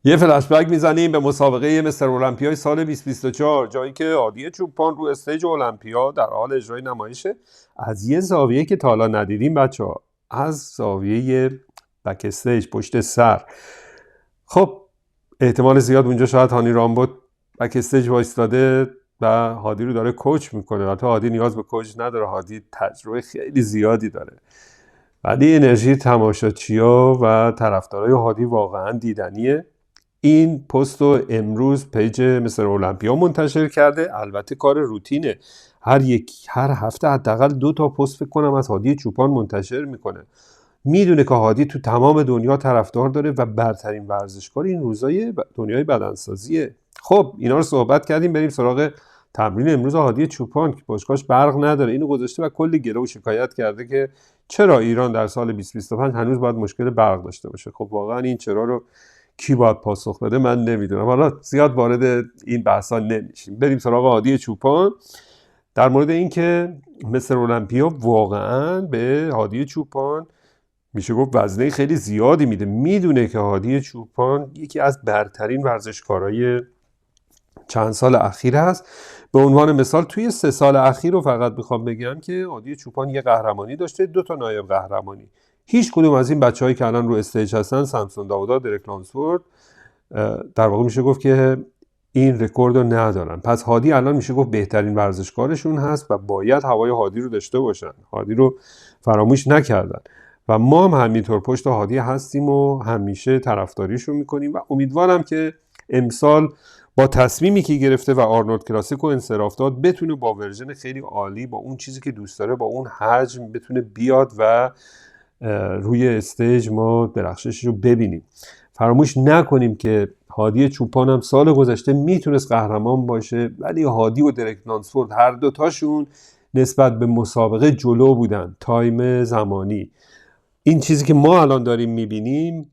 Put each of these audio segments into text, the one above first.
یه فلشبک میزنیم به مسابقه مستر المپیای سال 2024، جایی که هادی چوپان رو استیج المپیا در حال اجرای نمایشه از یه زاویه که تا حالا ندیدیم بچه‌ها، از زاویه بک استیج پشت سر. خب احتمال زیاد اونجا شاید هانی رامبو بک استیج وایستاده و هادی رو داره کوچ میکنه. البته هادی نیاز به کوچ نداره، هادی تجربه خیلی زیادی داره، ولی انرژی تماشاچی‌ها و طرفدارای هادی واقعا دیدنیه. این پست رو امروز پیج مستر المپیا منتشر کرده. البته کار روتینه، هر هفته حداقل 2 تا پست فکر کنم از هادی چوپان منتشر میکنه. میدونه که هادی تو تمام دنیا طرفدار داره و برترین ورزشکار این روزای دنیای بدنسازیه. خب اینا رو صحبت کردیم، بریم سراغ تمرین امروز هادی چوپان که باشگاهش برق نداره. اینو گذاشته و کلی گله و شکایت کرده که چرا ایران در سال 2025 هنوز باید مشکل برق داشته باشه. خب واقعا این چرا رو کی باید پاسخ بده من نمیدونم. حالا زیاد وارد این بحثا نمیشیم، بریم سراغ هادی چوپان. در مورد اینکه مستر المپیا واقعا به هادی چوپان میشه گفت وزنه خیلی زیادی میده. میدونه که هادی چوپان یکی از برترین ورزشکارای چند سال اخیر هست. به عنوان مثال توی 3 سال اخیر رو فقط بخوام بگم که هادی چوپان یه قهرمانی داشته، 2 تا نایب قهرمانی. هیچ کدوم از این بچه‌هایی که الان رو استیج هستن، سامسون داوودا، درک لانسفورد، در واقع میشه گفت که این رکورد رو ندارن. پس هادی الان میشه گفت بهترین ورزشکارشون هست و باید هوای هادی رو داشته باشن. هادی رو فراموش نکردن و ما هم همینطور پشت هادی هستیم و همیشه طرفداریشو میکنیم و امیدوارم که امسال با تصمیمی که گرفته و آرنولد کلاسیکو انصراف داد بتونه با ورژن خیلی عالی، با اون چیزی که دوست داره، با اون حجم بتونه بیاد و روی استیج ما درخششش رو ببینیم. فراموش نکنیم که هادی چوپان هم سال گذشته میتونست قهرمان باشه، ولی هادی و درک لانسفورد هر دوتاشون نسبت به مسابقه جلو بودن تایم زمانی. این چیزی که ما الان داریم میبینیم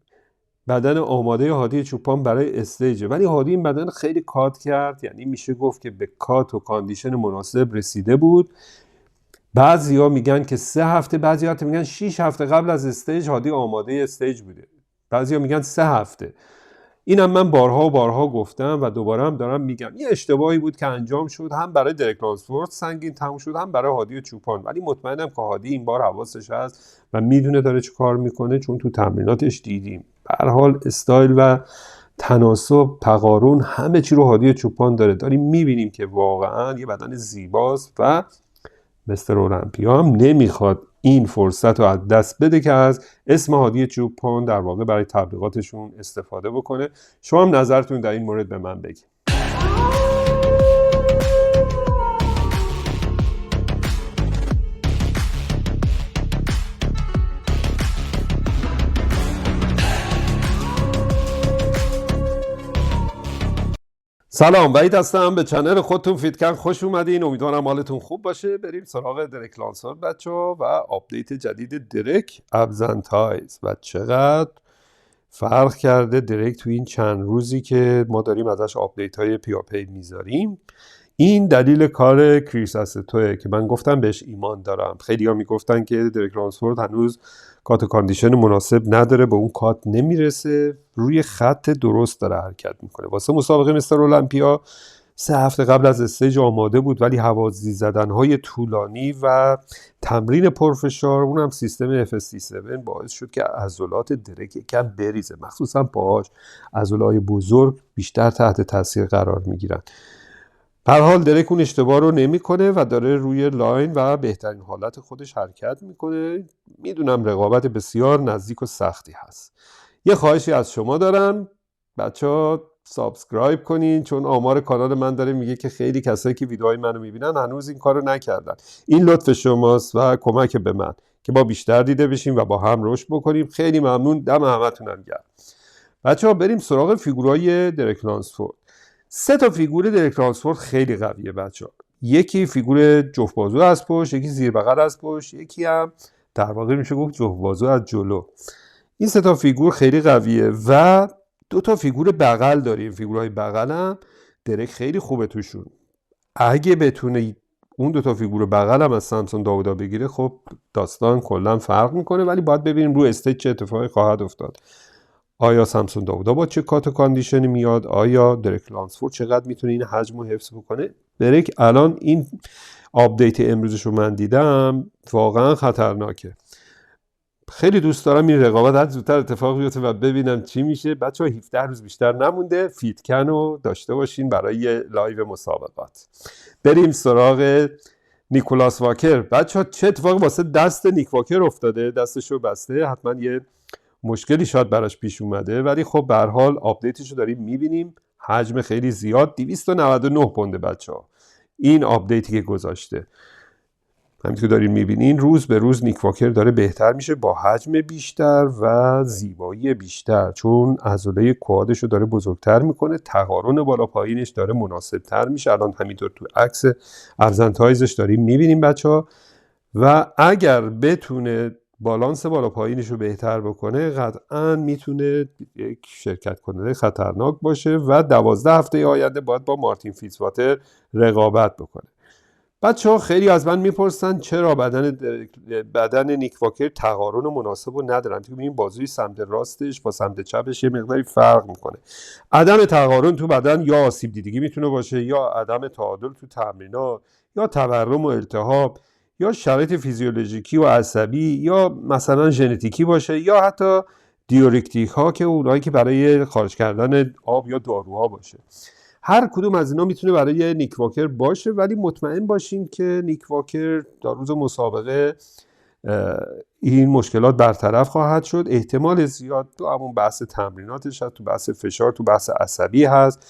بدن آماده هادی چوپان برای استیجه، ولی هادی این بدن خیلی کات کرد، یعنی میشه گفت که به کات و کاندیشن مناسب رسیده بود. بعضیا میگن که 3 هفته، بعضیا میگن 6 هفته قبل از استیج هادی آماده استیج بوده، بعضیا میگن 3 هفته. اینم من بارها و بارها گفتم و دوباره هم دارم میگم یه اشتباهی بود که انجام شد، هم برای درک لانسفورد سنگین تموم شد، هم برای هادی چوپان. ولی مطمئنم که هادی این بار حواسش هست و میدونه داره چه کار میکنه، چون تو تمریناتش دیدیم. به هر حال استایل و تناسب، تقارن، همه چی رو هادی چوپان داره. داریم میبینیم که واقعا یه بدن زیباست و مستر المپیا هم نمیخواد این فرصت رو از دست بده که از اسم هادی چوپان در واقع برای تبلیغاتشون استفاده بکنه. شما هم نظرتون در این مورد به من بگید. سلام، وحید هستم. به چنل خودتون فیتکن خوش اومدین. امیدوارم حالتون خوب باشه. بریم سراغ درک لانسفورد بچه‌ها و آپدیت جدید درک ابزنتایز و چقدر فرق کرده درک تو این چند روزی که ما داریم ازش آپدیت های پیاپی میذاریم. این دلیل کار کریس استوئه که من گفتم بهش ایمان دارم. خیلی ها میگفتن که درک لانسفورد هنوز کات و کاندیشن مناسب نداره، به اون کات نمیرسه، روی خط درست داره حرکت میکنه. واسه مسابقه مستر المپیا 3 هفته قبل از استیج آماده بود، ولی هوازی زدنهای طولانی و تمرین پرفشار، اونم سیستم FST7 باعث شد که عضلات درک یکم بریزه، مخصوصا پاهاش. عضله‌های بزرگ بیشتر تحت تاثیر قرار میگیرن. به هر حال درک اون اشتباه رو نمیکنه و داره روی لاین و بهترین حالت خودش حرکت میکنه. میدونم رقابت بسیار نزدیک و سختی هست. یه خواهشی از شما دارم بچه‌ها، سابسکرایب کنین، چون آمار کانال من داره میگه که خیلی کسایی که ویدیوهای منو میبینن هنوز این کارو نکردن. این لطف شماست و کمک به من که ما بیشتر دیده بشیم و با هم رشد بکنیم. خیلی ممنون، دم همتونم گرم. بچه‌ها بریم سراغ فیگورای درک لانسفورد. 3 تا فیگور درک لانسفورد خیلی قویه بچه‌ها. یکی فیگور جفت بازو از پشت، یکی زیر بغل از پشت، یکی هم در واقع میشه گفت جفت بازو از جلو. این 3 تا فیگور خیلی قویه و 2 تا فیگور بغل داریم. فیگورهای بغل هم درک خیلی خوبه توشون. اگه بتونه اون 2 تا فیگور بغل هم از سامسون داوودا بگیره، خب داستان کلا فرق میکنه، ولی باید ببینیم روی استیج چه اتفاقی خواهد افتاد. آیا سامسون داوودا با چه کات و کاندیشنی میاد، آیا درک لانسفورد چقدر میتونه این حجم رو حفظ بکنه. بریک الان این آپدیت امروزش رو من دیدم، واقعا خطرناکه. خیلی دوست دارم این رقابت هر زودتر اتفاق بیفته و ببینم چی میشه. بچه‌ها 17 روز بیشتر نمونده، فیدکن رو داشته باشین برای لایو مسابقات. بریم سراغ نیکولاس واکر. بچه‌ها چه اتفاقی واسه دست نیک واکر افتاده؟ دستشو بسته، حتما یه مشکلی شاید براش پیش اومده، ولی خب به هر حال آپدیتش رو داریم میبینیم. حجم خیلی زیاد، 299 پونده بچه‌ها این آپدیتی که گذاشته. همینطور دارین میبینین روز به روز نیک واکر داره بهتر میشه با حجم بیشتر و زیبایی بیشتر، چون عضله کوادش رو داره بزرگتر میکنه، تقارن بالا پایینش داره مناسب تر میشه. الان همینطور تو عکس ارزنتایزش داریم میبینیم بچه‌ها. و اگر بتونه بالانس بالا پایینش رو بهتر بکنه، قطعا میتونه یک شرکت کننده خطرناک باشه و 12 هفته آینده باید با مارتین فیتزواتر رقابت بکنه. بچه‌ها خیلی از من میپرسن چرا بدن نیک واکر تقارن مناسب رو ندارن. تو این بازوی سمت راستش با سمت چپش یه مقداری فرق میکنه. عدم تقارن تو بدن یا آسیب دیدگی میتونه باشه، یا عدم تعادل تو تمرینات، یا تورم و التهاب، یا شرایط فیزیولوژیکی و عصبی، یا مثلا ژنتیکی باشه، یا حتی دیورکتیک ها که اونایی که برای خارج کردن آب یا داروها باشه. هر کدوم از اینا میتونه برای نیک واکر باشه، ولی مطمئن باشین که نیک واکر در روز مسابقه این مشکلات برطرف خواهد شد. احتمال زیاد تو همون بحث تمریناتش هست، تو بحث فشار، تو بحث عصبی هست،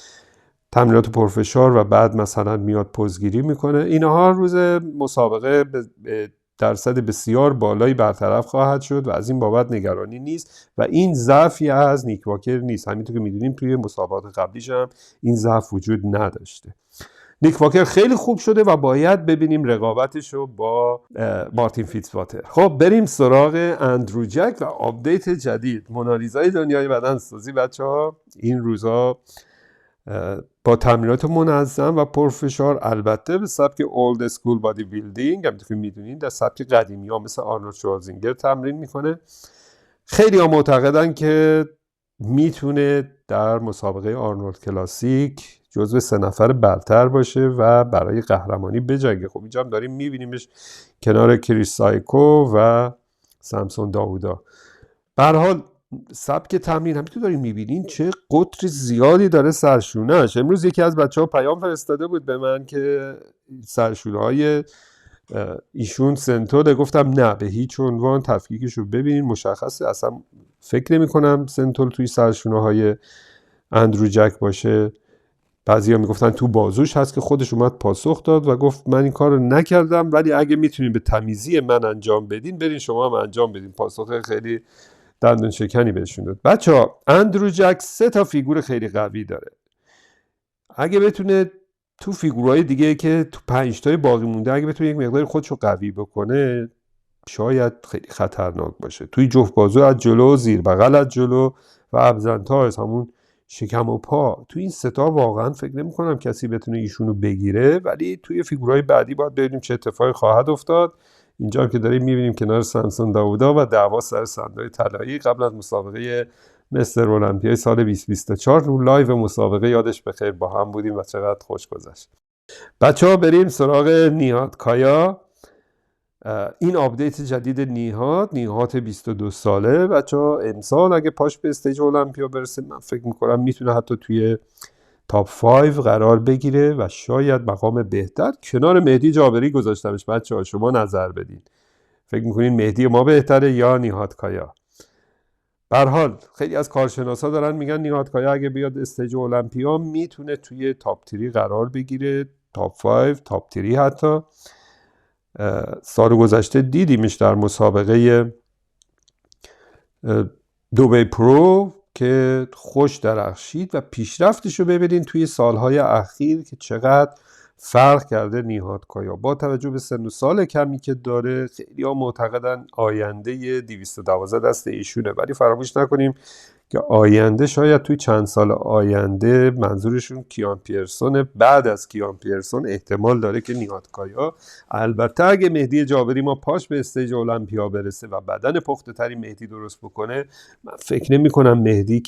تمرینات پرفشار و بعد مثلا میاد پوزگیری میکنه. اینها روز مسابقه به درصد بسیار بالایی برطرف خواهد شد و از این بابت نگرانی نیست و این ضعفی از نیک واکر نیست. همینطور که میدونیم توی مسابقات قبلیش هم این ضعف وجود نداشته. نیک واکر خیلی خوب شده و باید ببینیم رقابتش رو با مارتین فیتزواتر. خب بریم سراغ اندرو جک و آپدیت جدید، مونالیزای دنیای بدنسازی. بچه‌ها این روزا با تمرینات منظم و پرفشار، البته به سبک اولد اسکول بادی بیلدینگ، همونطور که میدونین در سبک قدیمی ها مثل آرنولد شوارزنگر تمرین میکنه. خیلی ها معتقدن که میتونه در مسابقه آرنولد کلاسیک جزو 3 نفر برتر باشه و برای قهرمانی بجنگه. خب اینجا هم داریم میبینیمش کنار کریس سایکو و سامسون داوودا. به هر حال سبک تمرین همینطور داریم میبینین چه قطر زیادی داره سرشونهش. امروز یکی از بچه ها پیام فرستاده بود به من که سرشونه های ایشون سنتوره. گفتم نه، به هیچ عنوان تفکیکش رو ببینین، مشخصه. اصلا فکر نمی کنم سنتور توی سرشونه های اندرو جک باشه. بعضی ها میگفتن تو بازوش هست که خودش اومد پاسخ داد و گفت من این کار رو نکردم، ولی اگه میتونین به تمیزی من انجام بدین برین شما هم انجام بدین. پاسخ خیلی دندون شکنی بهشون داد. بچه‌ها اندرو جک 3 تا فیگور خیلی قوی داره. اگه بتونه تو فیگورهای دیگه که تو 5 تای باقی مونده اگه بتونه یک مقدار خودشو قوی بکنه، شاید خیلی خطرناک باشه. توی جفت بازو از جلو، زیر بغل از جلو و ابزنتاز، همون شکم و پا، تو این 3 تا واقعا فکر نمی‌کنم کسی بتونه ایشونو بگیره. ولی توی فیگورهای بعدی باید ببینیم چه اتفاقی خواهد افتاد. اینجا هم که داریم می‌بینیم کنار سامسون داوودا و دعوا سر صندوق طلایی قبل از مسابقه مستر المپیای سال 2024 رو لایو مسابقه یادش بخیر با هم بودیم و چقدر خوش گذشت. بچه‌ها بریم سراغ نیهاد کایا. این آپدیت جدید نیهاد 22 ساله. بچه‌ها امسال اگه پاش به استیج المپیا برسه، من فکر می‌کنم میتونه حتی توی تاپ 5 قرار بگیره و شاید مقام بهتر کنار مهدی جابری گذاشتمش. بچه‌ها شما نظر بدین، فکر می‌کنین مهدی ما بهتره یا نیهاد کایا؟ به هر حال خیلی از کارشناسا دارن میگن نیهاد کایا اگه بیاد استیج المپیا میتونه توی تاپ 3 قرار بگیره، تاپ 5، تاپ 3 حتی. سال گذشته دیدیمش در مسابقه دبی پرو که خوش درخشید و پیشرفتش رو ببینین توی سالهای اخیر که چقدر فرق کرده نیهاد کایا. با توجه به سن و سال کمی که داره، خیلی ها معتقدن آینده 212 دست ایشونه، ولی فراموش نکنیم که آینده شاید توی چند سال آینده منظورشون کیان پیرسونه، بعد از کیان پیرسون احتمال داره که نیهاد کایا، البته اگه مهدی جابری ما پاش به استیج المپیا برسه و بدن پخته تری مهدی درست بکنه، من فکر نمی کنم مهدی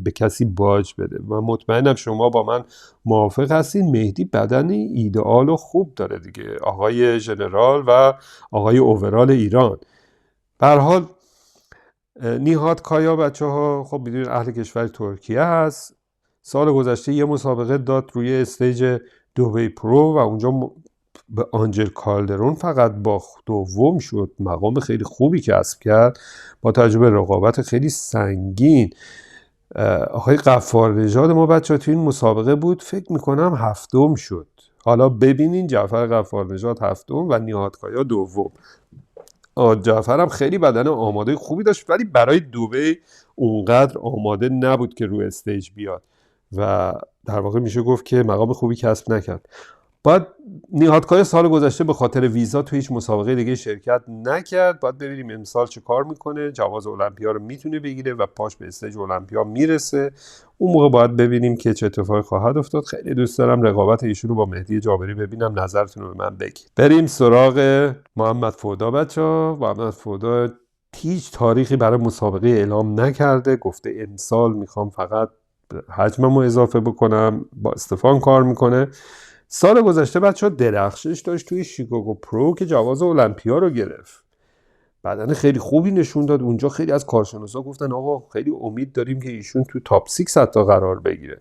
به کسی باج بده و مطمئنم شما با من موافق هستین. مهدی بدن ایدئال و خوب داره دیگه، آقای ژنرال و آقای اوورال ایران. به هر حال نیهاد کایا بچه ها خب بدون اهل کشور ترکیه هست. سال گذشته یه مسابقه داد روی استیج دبی پرو و اونجا به آنجل کالدرون فقط باخت، دوم شد، مقام خیلی خوبی کسب کرد با تجربه رقابت خیلی سنگین. آقای غفارنژاد ما بچه ها توی این مسابقه بود، فکر میکنم هفتم شد. حالا ببینین جعفر غفارنژاد هفتم و نیهاد کایا دوم. جعفر هم خیلی بدن آماده خوبی داشت ولی برای دبی اونقدر آماده نبود که رو استیج بیاد و در واقع میشه گفت که مقام خوبی کسب نکرد. بعد نیهاد کایا سال گذشته به خاطر ویزا تو هیچ مسابقه دیگه شرکت نکرد. باید ببینیم امسال چه کار میکنه، جواز المپیا رو میتونه بگیره و پاش به استیج المپیا میرسه. اون موقع باید ببینیم که چه اتفاقی خواهد افتاد. خیلی دوست دارم رقابت ایشون رو با مهدی جابری ببینم، نظرتون رو به من بگید. بریم سراغ محمد فودا بچه‌ها. محمد فودا هیچ تاریخی برای مسابقه اعلام نکرده، گفته امسال میخوام فقط حجممو اضافه بکنم، با استفان کار میکنه. سال گذشته بچه‌ها درخشش داشت توی شیکاگو پرو که جواز المپیا رو گرفت. بدن خیلی خوبی نشون داد اونجا. خیلی از کارشناسا گفتن آقا خیلی امید داریم که ایشون تو تاپ 6 حتی قرار بگیره.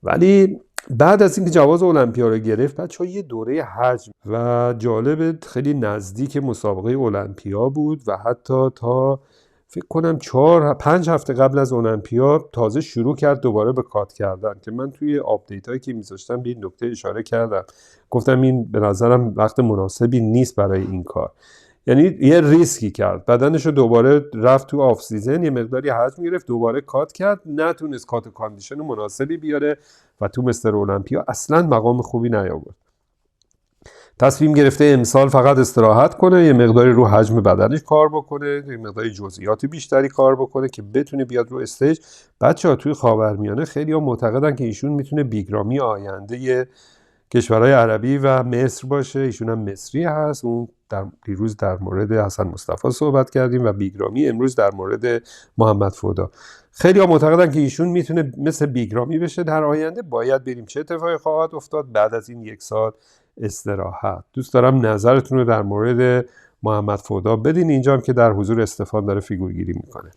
ولی بعد از اینکه جواز المپیا رو گرفت بچه‌ها یه دوره حجم و جالب خیلی نزدیک مسابقه المپیا بود و حتی تا فکر کنم 4-5 هفته قبل از المپیا تازه شروع کرد دوباره به کات کردن که من توی آپدیت هایی که میذاشتم به این نکته اشاره کردم، گفتم این به نظرم وقت مناسبی نیست برای این کار. یعنی یه ریسکی کرد، بدنشو دوباره رفت تو آف سیزن، یه مقداری حجم گرفت، دوباره کات کرد، نتونست کات کاندیشن مناسبی بیاره و تو مستر المپیا اصلا مقام خوبی نیاورد. تصمیم گرفته امسال فقط استراحت کنه، یه مقداری رو حجم بدنش کار بکنه، یه مقداری جزئیات بیشتری کار بکنه که بتونه بیاد رو استیج. بچه‌ها توی خاورمیانه خیلی‌ها معتقدن که ایشون میتونه بیگرامی آینده کشورهای عربی و مصر باشه. ایشون هم مصری هست. اون دیروز در مورد حسن مصطفی صحبت کردیم و بیگرامی، امروز در مورد محمد فودا. خیلی‌ها معتقدن که ایشون میتونه مثل بیگرامی بشه در آینده. باید بریم چه اتفاقی خواهد افتاد بعد از این یک سال استراحت. دوست دارم نظرتون رو در مورد محمد فودا بدین. اینجا هم که در حضور استفان داره فیگورگیری میکنه.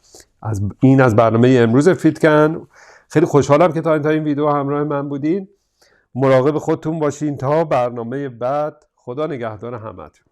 از برنامه امروز فیتکن. خیلی خوشحالم که تا این ویدیو همراه من بودین. مراقب خودتون باشین تا برنامه بعد. خدا نگهدار همتون.